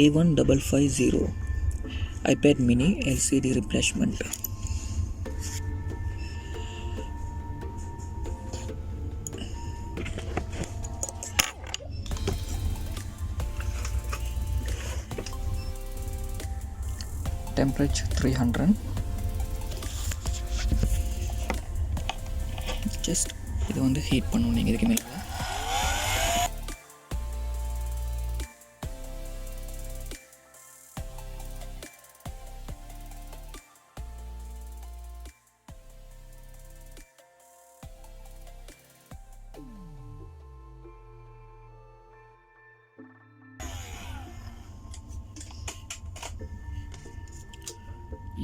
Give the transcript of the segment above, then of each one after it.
A1550 iPad mini LCD replacement. Temperature 300. Just இது வந்து heat பண்ணணும் நீங்கள் இதுக்கு மேலே.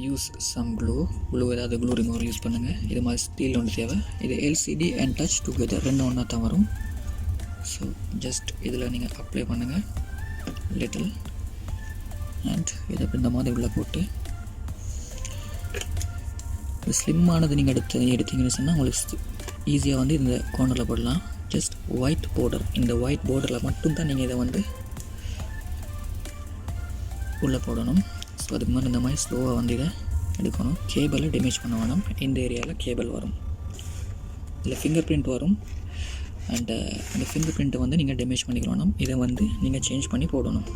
யூஸ் சம் க்ளூ ஏதாவது க்ளூ ரிமூவர் யூஸ் பண்ணுங்கள். இது மாதிரி ஸ்டீல் ஒன்று தேவை. இது எல்சிடி அண்ட் டச் டுகெதர் ரெண்டும் ஒன்றா தான் வரும். ஸோ ஜஸ்ட் இதில் நீங்கள் அப்ளை பண்ணுங்கள் லிட்டில் அண்ட் இதை இந்த மாதிரி உள்ளே போட்டு இது ஸ்லிம்மானது நீங்கள் எடுத்தீங்கன்னு சொன்னால் உங்களுக்கு ஈஸியாக வந்து இந்த கார்னரில் போடலாம். ஜஸ்ட் ஒயிட் பார்டர், இந்த ஒயிட் பார்டரில் மட்டும்தான் நீங்கள் இதை வந்து உள்ளே போடணும். ஸோ அதுக்கு முன்னாடி இந்த மாதிரி ஸ்லோவாக வந்து இதை எடுக்கணும். கேபிளை டேமேஜ் பண்ண வேணும். இந்த ஏரியாவில் கேபிள் வரும், இதில் ஃபிங்கர் பிரிண்ட் வரும். அண்டு இந்த ஃபிங்கர் பிரிண்ட்டை வந்து நீங்கள் டேமேஜ் பண்ணிக்கலாம். இதை வந்து நீங்கள் சேஞ்ச் பண்ணி போடணும்.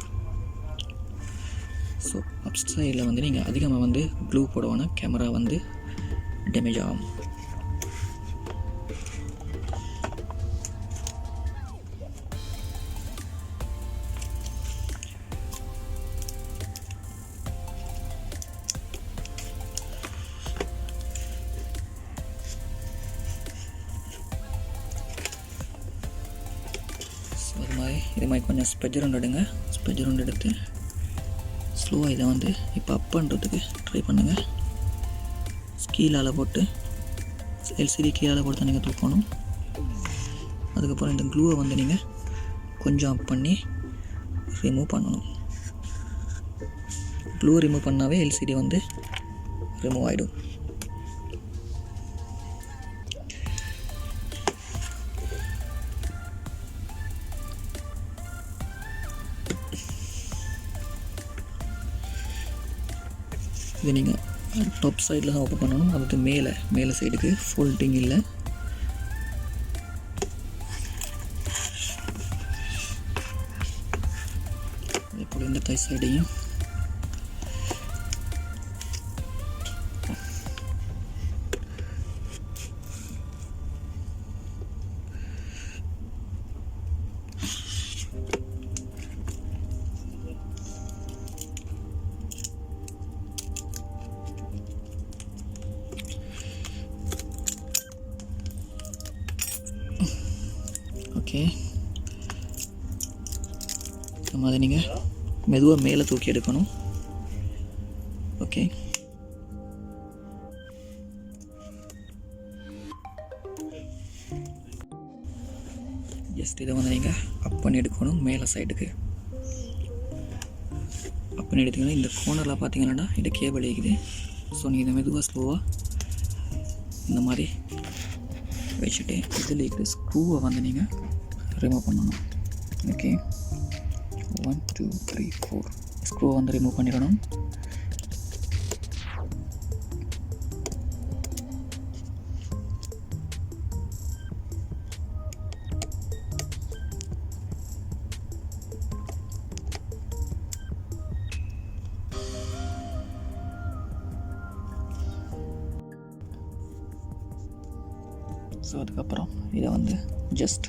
ஸோ அப் சைடில் வந்து நீங்கள் அதிகமாக வந்து க்ளூ போட வேணும், கேமரா வந்து டேமேஜ் ஆகும். இது மாதிரி கொஞ்சம் ஸ்பெஜர் ஒன்று எடுங்க. ஸ்பெஜர் ஒன்று எடுத்து ஸ்லோவாக இதை வந்து இப்போ அப் பண்ணுறதுக்கு ட்ரை பண்ணுங்கள். கீழால் போட்டு எல்சிடி கீழால் போட்டு தான் நீங்கள் தூக்கணும். அதுக்கப்புறம் இந்த க்ளூவை வந்து நீங்கள் கொஞ்சம் அப் பண்ணி ரிமூவ் பண்ணணும். க்ளூ ரிமூவ் பண்ணாவே எல்சிடி வந்து ரிமூவ் ஆகிடும். இது நீங்கள் டாப் சைடில் தான் ஓப்பன் பண்ணணும். அதுக்கு மேலே சைடுக்கு ஃபோல்டிங் இல்லை. அதேபோல் இந்த கை சைடையும் ஓகே. நம்ம அதை நீங்கள் மெதுவாக மேலே தூக்கி எடுக்கணும். ஓகே, ஜஸ்ட் இதை வந்து நீங்கள் அப் பண்ணி எடுக்கணும். மேலே சைடுக்கு அப் பண்ணி எடுத்தீங்கன்னா இந்த கோனரில் பார்த்தீங்கன்னா இது கேபிள் இருக்குது. ஸோ நீங்கள் இதை மெதுவாக ஸ்லோவாக இந்த மாதிரி வச்சுட்டு இதில் இருக்கிற ஸ்க்ரூவை வந்து நீங்கள் ரிமூவ் பண்ணணும். ஓகே, 1 2 3 4 ஸ்க்ரூவை வந்து ரிமூவ் பண்ணிடணும். ஸோ அதுக்கப்புறம் இதை வந்து ஜஸ்ட்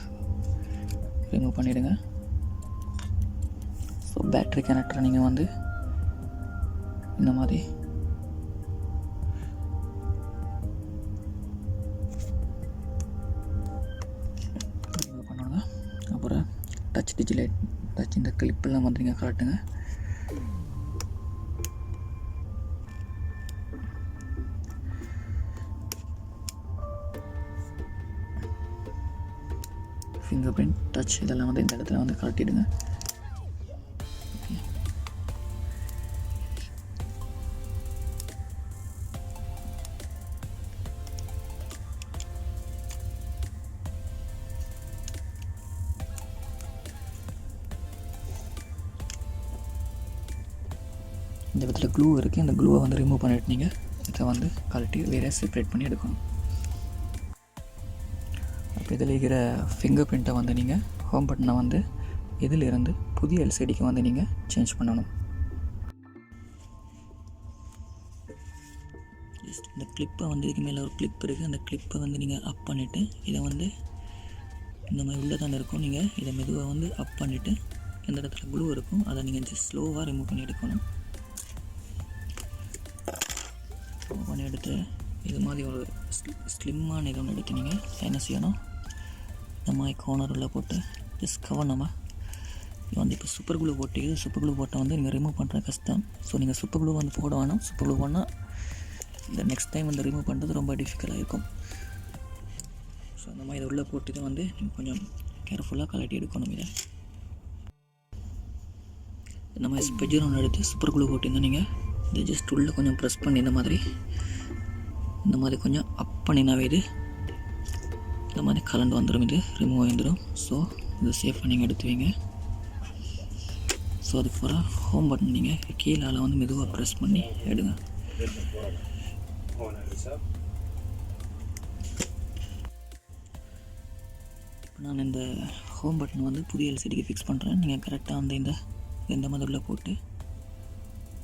ரிமூவ் பண்ணிவிடுங்க. ஸோ பேட்ரி கனெக்டரை நீங்கள் வந்து இந்த மாதிரி ரிமூவ் பண்ணுங்க. அப்புறம் டச் இந்த கிளிப்பெல்லாம் வந்து நீங்கள் காட்டுங்க. ஃபிங்கர் பிரிண்ட், டச் இதெல்லாம் வந்து இந்த இடத்துல வந்து காட்டிடுங்க. இந்த இடத்துல க்ளூ இருக்குது, இந்த க்ளூவை வந்து ரிமூவ் பண்ணிட்டு நீங்கள் இதை வந்து கழட்டி வேறு செப்ரேட் பண்ணி எடுக்கணும். அப்போ இதில் இருக்கிற ஃபிங்கர் பிரிண்ட்டை வந்து நீங்கள் ஹோம் பட்டனை வந்து இதிலிருந்து புதிய எல்சிடிக்கு வந்து நீங்கள் சேஞ்ச் பண்ணணும். ஜஸ்ட் இந்த கிளிப்பை வந்து இதுக்கு மேலே ஒரு கிளிப் இருக்குது, அந்த கிளிப்பை வந்து நீங்கள் அப் பண்ணிவிட்டு இதை வந்து இந்த மாதிரி உள்ளே தானே இருக்கும், நீங்கள் இதை மெதுவாக வந்து அப் பண்ணிவிட்டு இந்த இடத்துல க்ளூ இருக்கும், அதை நீங்கள் ஜஸ்ட் ஸ்லோவாக ரிமூவ் பண்ணி எடுக்கணும். ரிமூவ் பண்ணி எடுத்து இது மாதிரி ஒரு ஸ்லிம்மான இது ஒன்று எடுத்து நீங்கள் என்ன செய்யணும், இந்த மாதிரி கார்னர் உள்ள போட்டு ஜஸ்ட் கவனமாக இது வந்து இப்போ சூப்பர் க்ளூ போட்டு சூப்பர் க்ளூ போட்டால் வந்து நீங்கள் ரிமூவ் பண்ணுற கஷ்டம். ஸோ நீங்கள் சூப்பர் க்ளூ வந்து போட வேணாம். சூப்பர் க்ளூ பண்ணால் இந்த நெக்ஸ்ட் டைம் வந்து ரிமூவ் பண்ணுறது ரொம்ப டிஃபிகல்ட்டாக இருக்கும். ஸோ அந்த மாதிரி இதை உள்ளே போட்டு இதை வந்து நீங்கள் கொஞ்சம் கேர்ஃபுல்லாக கலட்டி எடுக்கணும். இந்த மாதிரி ஸ்பெஜர் ஒன்று எடுத்து சூப்பர் க்ளூ போட்டிருந்தோம், நீங்கள் இதை ஜஸ்ட் உள்ளே கொஞ்சம் ப்ரெஸ் பண்ணி இந்த மாதிரி கொஞ்சம் அப் பண்ணினாவே இது இந்த மாதிரி கலண்டு வந்துடும், இது ரிமூவ் ஆகிடும். ஸோ இது சேஃபாக நீங்கள் எடுத்து வைங்க. ஸோ அதுக்கு போகிற ஹோம் பட்டன் நீங்கள் கீழே வந்து மெதுவாக ப்ரெஸ் பண்ணி எடுங்க. இப்போ நான் இந்த ஹோம் பட்டன் வந்து புதிய எல்சிடிக்கு ஃபிக்ஸ் பண்ணுறேன். நீங்கள் கரெக்டாக வந்து இந்த மாதிரி உள்ளே போட்டு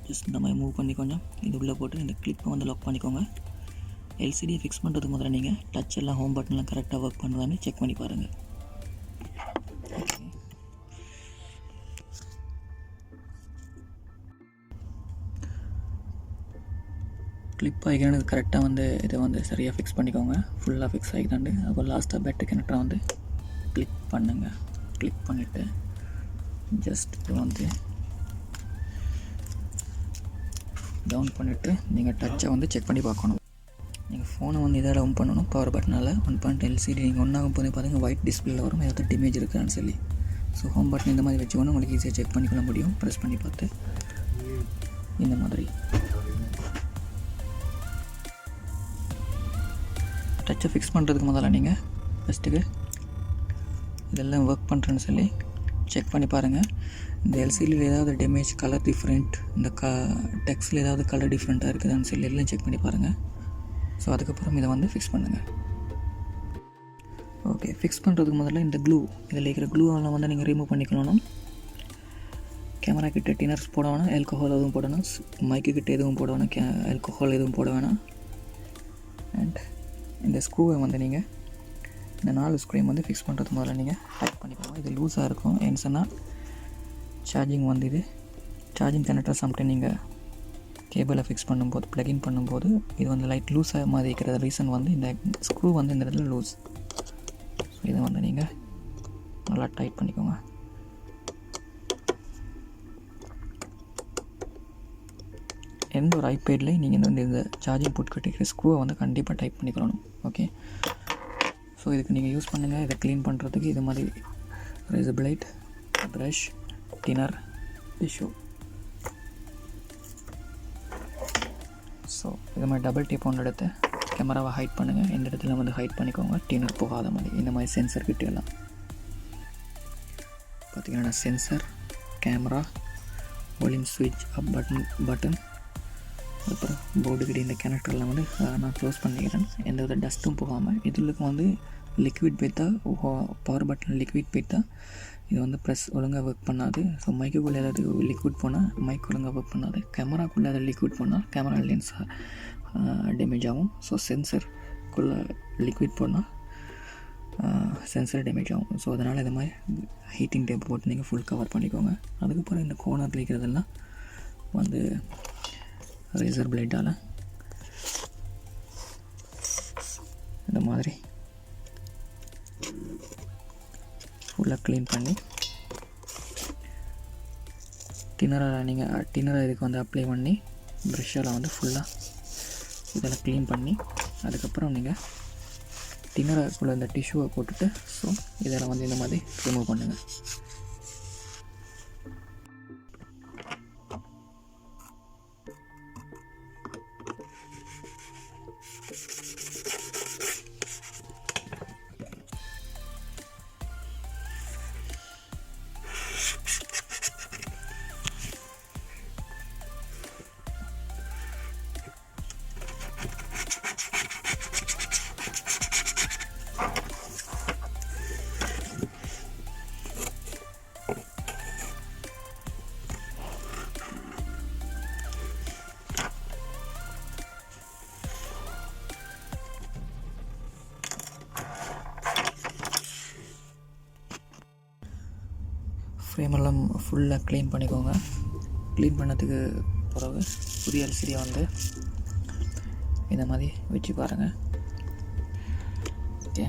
ஜஸ்ட் இந்த மாதிரி மூவ் பண்ணி கொஞ்சம் இது உள்ளே போட்டு இந்த கிளிப்பை வந்து லாக் பண்ணிக்கோங்க. எல்சிடியை ஃபிக்ஸ் பண்ணுறதுக்கு முதல்ல நீங்கள் டச் எல்லாம் ஹோம் பட்டன்லாம் கரெக்டாக ஒர்க் பண்ணுதான்னு செக் பண்ணி பாருங்கள். கிளிப் ஆகிக்கிறது கரெக்டாக வந்து இதை வந்து சரியாக ஃபிக்ஸ் பண்ணிக்கோங்க. ஃபுல்லாக ஃபிக்ஸ் ஆகிக்கிறாண்டு அப்புறம் லாஸ்ட்டாக பேட்டரி கனெக்டரை வந்து கிளிக் பண்ணுங்கள். கிளிக் பண்ணிவிட்டு ஜஸ்ட் இது வந்து டவுன் பண்ணிவிட்டு நீங்கள் டச்சை வந்து செக் பண்ணி பார்க்கணும். நீங்கள் ஃபோனை வந்து இதால் ஆன் பண்ணணும், பவர் பட்டனால் ஆன் பண்ணிட்டு எல்சிடி நீங்கள் ஒன்றாகும் போது பார்த்தீங்கன்னா ஒயிட் டிஸ்பிளேல வரும் ஏதாவது டேமேஜ் இருக்குன்னு சொல்லி. ஸோ ஹோம் பட்டன் இந்த மாதிரி வச்சுக்கணும், உங்களுக்கு ஈஸியாக செக் பண்ணிக்கொள்ள முடியும். ப்ரெஸ் பண்ணி பார்த்து இந்த மாதிரி டச்சை ஃபிக்ஸ் பண்ணுறதுக்கு முதல்ல நீங்கள் ஃபஸ்ட்டுக்கு இதெல்லாம் ஒர்க் பண்ணுறேன்னு சொல்லி செக் பண்ணி பாருங்கள். இந்த எல்சிடியில் ஏதாவது டேமேஜ், கலர் டிஃப்ரெண்ட், இந்த டெக்ஸ்டில் ஏதாவது கலர் டிஃப்ரெண்ட்டாக இருக்குதான்னு சொல்லி எல்லாம் செக் பண்ணி பாருங்கள். ஸோ அதுக்கப்புறம் இதை வந்து ஃபிக்ஸ் பண்ணுங்கள். ஓகே, ஃபிக்ஸ் பண்ணுறதுக்கு முதல்ல இந்த க்ளூ, இதில் இருக்கிற க்ளூவெல்லாம் வந்து நீங்கள் ரிமூவ் பண்ணிக்கணும். கேமரா கிட்ட டினர்ஸ் போட வேணாம், ஆல்கஹால் எதுவும் போடணும், மைக்கு கிட்ட எதுவும் போட வேணாம், ஆல்கஹால் எதுவும் போட வேணாம். அண்ட் இந்த ஸ்க்ரூவை வந்து நீங்கள் இந்த 4 ஸ்க்ரூவையும் வந்து ஃபிக்ஸ் பண்ணுறதுக்கு முதல்ல நீங்கள் டைட் பண்ணிக்கோங்க. இது லூஸாக இருக்கும் ஏன்னு சொன்னால் சார்ஜிங் வந்து இது சார்ஜிங் கனெக்டர் சம்டைம் நீங்கள் கேபிளை ஃபிக்ஸ் பண்ணும்போது ப்ளக்இன் பண்ணும்போது இது வந்து லைட் லூஸாக மாதிரி இருக்கிற ரீசன் வந்து இந்த ஸ்க்ரூ வந்து இந்த இடத்துல லூஸ். ஸோ இதை வந்து நீங்கள் நல்லா டைட் பண்ணிக்கோங்க. எந்த ஒரு ஐபேட்லேயும் நீங்கள் வந்து இந்த சார்ஜிங் புட் கட்டிக்கிற ஸ்க்ரூவை வந்து கண்டிப்பாக டைட் பண்ணிக்கணும். ஓகே, ஸோ இதுக்கு நீங்கள் யூஸ் பண்ணுங்கள். இதை க்ளீன் பண்ணுறதுக்கு இது மாதிரி razor blade, brush, thinner, tissue. So இது மாதிரி டபுள் டேப் ஒன்று எடுத்து கேமராவை ஹைட் பண்ணுங்கள். இந்த இடத்துல வந்து ஹைட் பண்ணிக்கோங்க, டின்னர் போகாத மாதிரி. இந்த மாதிரி சென்சர் கிட்ட எல்லாம் பார்த்திங்கன்னா சென்சர், கேமரா, வால்யூம் ஸ்விட்ச், அப் பட்டன், அப்புறம் போர்டுக்கிட்ட இந்த கனெக்டர்லாம் வந்து நான் க்ளோஸ் பண்ணிக்கிறேன். எந்த வித டஸ்ட்டும் போகாமல். இதுக்கு வந்து லிக்விட் போய்த்தா, பவர் பட்டன் லிக்விட் போய்த்தா இது வந்து ப்ரெஸ் ஒழுங்காக ஒர்க் பண்ணாது. ஸோ மைக்குள்ளே ஏதாவது லிக்விட் போனால் மைக் ஒழுங்காக ஒர்க் பண்ணாது. கேமராக்குள்ளே ஏதாவது லிக்விட் போனால் கேமரா லென்ஸ் டேமேஜ் ஆகும். ஸோ சென்சருக்குள்ளே லிக்விட் போனால் சென்சர் டேமேஜ் ஆகும். ஸோ அதனால் இது மாதிரி ஹீட்டிங் டேப் போட்டு நீங்கள் ஃபுல் கவர் பண்ணிக்கோங்க. அதுக்கப்புறம் இந்த கோனரில் இருக்கிறதெல்லாம் வந்து ரேசர் பிளேடால் இந்த மாதிரி ஃபுல்லாக க்ளீன் பண்ணி டின்னரை இதுக்கு வந்து அப்ளை பண்ணி ப்ரெஷ்ஷெல்லாம் வந்து ஃபுல்லாக இதெல்லாம் க்ளீன் பண்ணி அதுக்கப்புறம் நீங்கள் டின்னருக்குள்ளே இந்த டிஷ்யூவை போட்டுட்டு ஸோ இதெல்லாம் வந்து இந்த மாதிரி ரிமூவ் பண்ணுங்கள். எல்லாம் ஃபுல்லாக க்ளீன் பண்ணிக்கோங்க. க்ளீன் பண்ணதுக்கு பிறகு புதிய எல்சிடியை வந்து இந்த மாதிரி வச்சு பாருங்கள். ஓகே,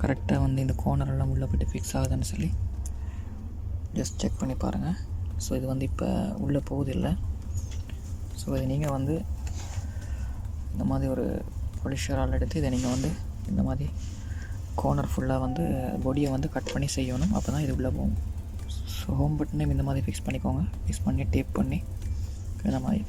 கரெக்டாக வந்து இந்த கோர்னரெல்லாம் உள்ளே போய்ட்டு ஃபிக்ஸ் ஆகுதுன்னு சொல்லி ஜஸ்ட் செக் பண்ணி பாருங்கள். ஸோ இது வந்து இப்போ உள்ளே போகுதில்லை. ஸோ இது நீங்கள் வந்து இந்த மாதிரி ஒரு பொலிஷரால் எடுத்து இதை நீங்கள் வந்து இந்த மாதிரி கோர்னர் ஃபுல்லாக வந்து பொடியை வந்து கட் பண்ணி செய்யணும். அப்போ தான் இது உள்ளே போகும். ஸோ ஹோம் பட்டனையும் இந்த மாதிரி ஃபிக்ஸ் பண்ணிக்கோங்க. ஃபிக்ஸ் பண்ணி டேப் பண்ணி இந்த மாதிரி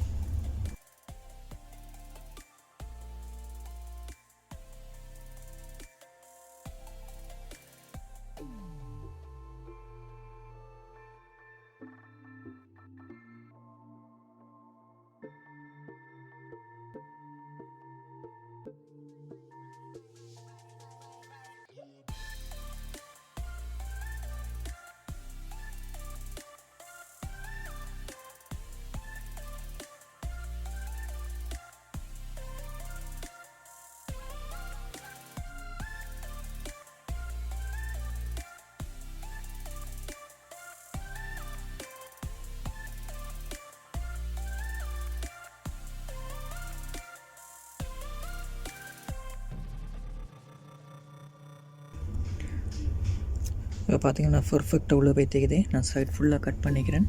இப்போ பார்த்தீங்கன்னா பர்ஃபெக்டாக உள்ளே போய் தேக்குது. நான் சைட் ஃபுல்லாக கட் பண்ணிக்கிறேன்.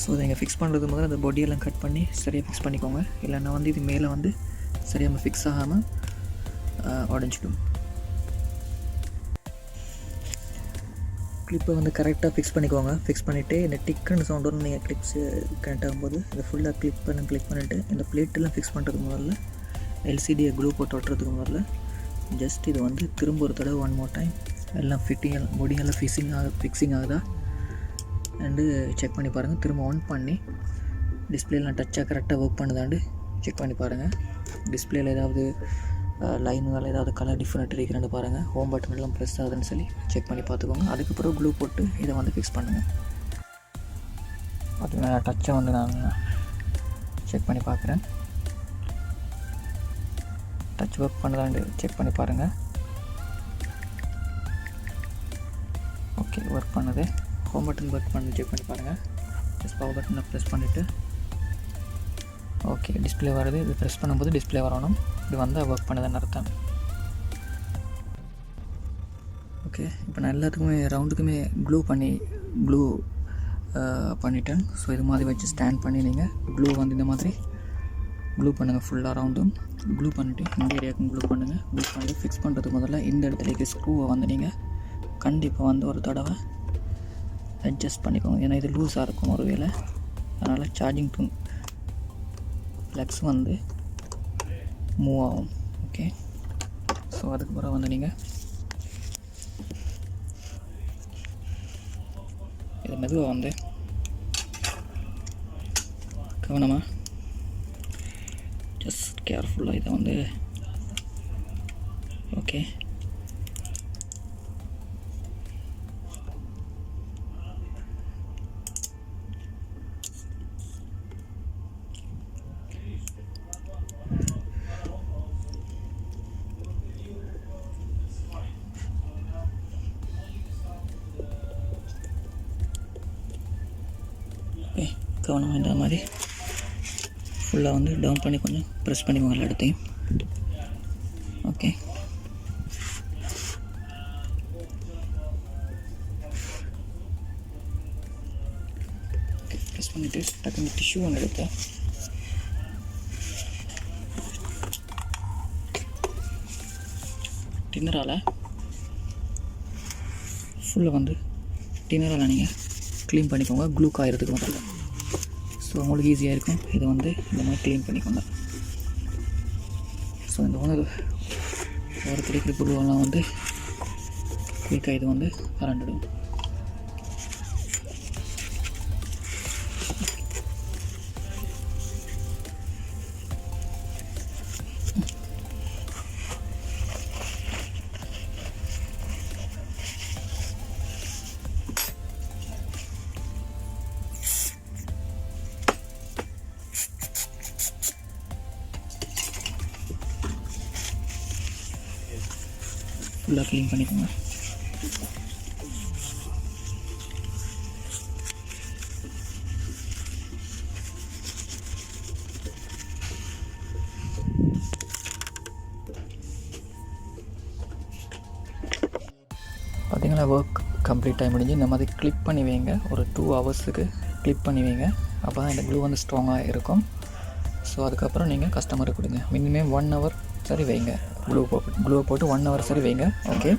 ஸோ இதை நீங்கள் ஃபிக்ஸ் பண்ணுறது முதல்ல அந்த பொடியெல்லாம் கட் பண்ணி சரியாக ஃபிக்ஸ் பண்ணிக்கோங்க. இல்லைன்னா வந்து இது மேலே வந்து சரியாக ஃபிக்ஸ் ஆகாமல் உடஞ்சிடும். கிளிப்பை வந்து கரெக்டாக ஃபிக்ஸ் பண்ணிக்கோங்க. ஃபிக்ஸ் பண்ணிவிட்டு இந்த டிக்குன்னு சவுண்ட் வரும். நீங்கள் கிளிப்ஸு கனெக்ட் ஆகும்போது இதை ஃபுல்லாக கிளிக் பண்ணிவிட்டு இந்த பிளேட்டெல்லாம் ஃபிக்ஸ் பண்ணுறதுக்கு முதல்ல எல்சிடியை க்ளூ போட்டு ஒட்டுறதுக்கு முதல்ல ஜஸ்ட் இது வந்து திரும்ப ஒரு தடவை 1 more டைம் எல்லாம் பொடியெல்லாம் ஃபிக்ஸிங் ஆகுதா அண்டு செக் பண்ணி பாருங்கள். திரும்ப ஆன் பண்ணி டிஸ்பிளேலாம் டச்சாக கரெக்டாக ஒர்க் பண்ணுதாண்டு செக் பண்ணி பாருங்கள். டிஸ்பிளேயில் ஏதாவது லைனுகள் ஏதாவது கலர் டிஃப்ரெண்ட் இருக்கிறான்னு பாருங்கள். ஹோம் பட்டன் எல்லாம் ப்ரெஸ் ஆகுதுன்னு சொல்லி செக் பண்ணி பார்த்துக்கோங்க. அதுக்கப்புறம் க்ளூ போட்டு இதை வந்து ஃபிக்ஸ் பண்ணுங்கள். பார்த்தீங்கன்னா டச்சை வந்து நான் செக் பண்ணி பார்க்குறேன். டச் ஒர்க் பண்ணுதான்னு செக் பண்ணி பாருங்கள். ஓகே, ஒர்க் பண்ணுது. ஹோம் பட்டன் ஒர்க் பண்ணி செக் பண்ணி பாருங்கள். ஜஸ்ட் பவர் பட்டனை ப்ரெஸ் பண்ணிவிட்டு ஓகே டிஸ்பிளே வருது. இது ப்ரெஸ் பண்ணும்போது டிஸ்பிளே வரணும். இது வந்து ஒர்க் பண்ணுதுன்னு அர்த்தம். ஓகே, இப்போ நான் எல்லாத்துக்குமே ரவுண்டுக்குமே க்ளூ பண்ணிட்டேன். ஸோ இது மாதிரி வச்சு ஸ்டாண்ட் பண்ணி நீங்கள் க்ளூ வந்து இந்த மாதிரி க்ளூ பண்ணுங்கள். ஃபுல்லாக ரவுண்டும் க்ளூ பண்ணிவிட்டு இந்த ஏரியாவுக்கும் க்ளூ பண்ணுங்கள். க்ளூ பண்ணி ஃபிக்ஸ் பண்ணுறதுக்கு முதல்ல இந்த இடத்துலேக்கு ஸ்க்ரூவை வந்து நீங்கள் கண்டிப்பாக வந்து ஒரு தடவை அட்ஜஸ்ட் பண்ணிக்கோங்க. ஏன்னா இது லூஸாக இருக்கும் ஒரு வேளை. அதனால் சார்ஜிங் ஃப்ளக்ஸ் வந்து மூவ் ஆகும். ஓகே, ஸோ அதுக்கு பிறகு வந்து நீங்கள் இதை மெதுவாக வந்து கவனமாக ஜஸ்ட் கேர்ஃபுல்லாக இதை வந்து ஓகே கவனமாக இந்த மாதிரி ஃபுல்லாக வந்து டவுன் பண்ணி கொஞ்சம் ப்ரெஸ் பண்ணிக்கோங்க எல்லா இடத்தையும். ஓகே, ப்ரெஸ் பண்ணிவிட்டு டக்குனு டிஷ்யூ ஒன்று எடுத்து டின்னரால் ஃபுல்லாக வந்து டின்னரால் நீங்கள் க்ளீன் பண்ணிக்கோங்க. க்ளூ காயறதுக்கு முதல்ல. ஸோ உங்களுக்கு ஈஸியாக இருக்கும். இதை வந்து இந்த மாதிரி க்ளீன் பண்ணிக்கோங்க. ஸோ இந்த ஒரு கிடைக்கிற பொருளெல்லாம் வந்து குயிக்காக இது வந்து கரண்டிடும். ஃபுல்லாக க்ளீன் பண்ணிக்கோங்க. பார்த்தீங்களா, ஒர்க் கம்ப்ளீட் ஆகி முடிஞ்சு. இந்த மாதிரி கிளிப் பண்ணி வைங்க. ஒரு 2 ஹவர்ஸுக்கு கிளிப் பண்ணி வைங்க. அப்போ தான் இந்த க்ளூ வந்து ஸ்ட்ராங்காக இருக்கும். ஸோ அதுக்கப்புறம் நீங்கள் கஸ்டமருக்கு கொடுங்க. மினிமம் 1 ஹவர் சரி வைங்க. க்ளூவை போட்டு 1 ஹவர் சரி வைங்க. ஓகே.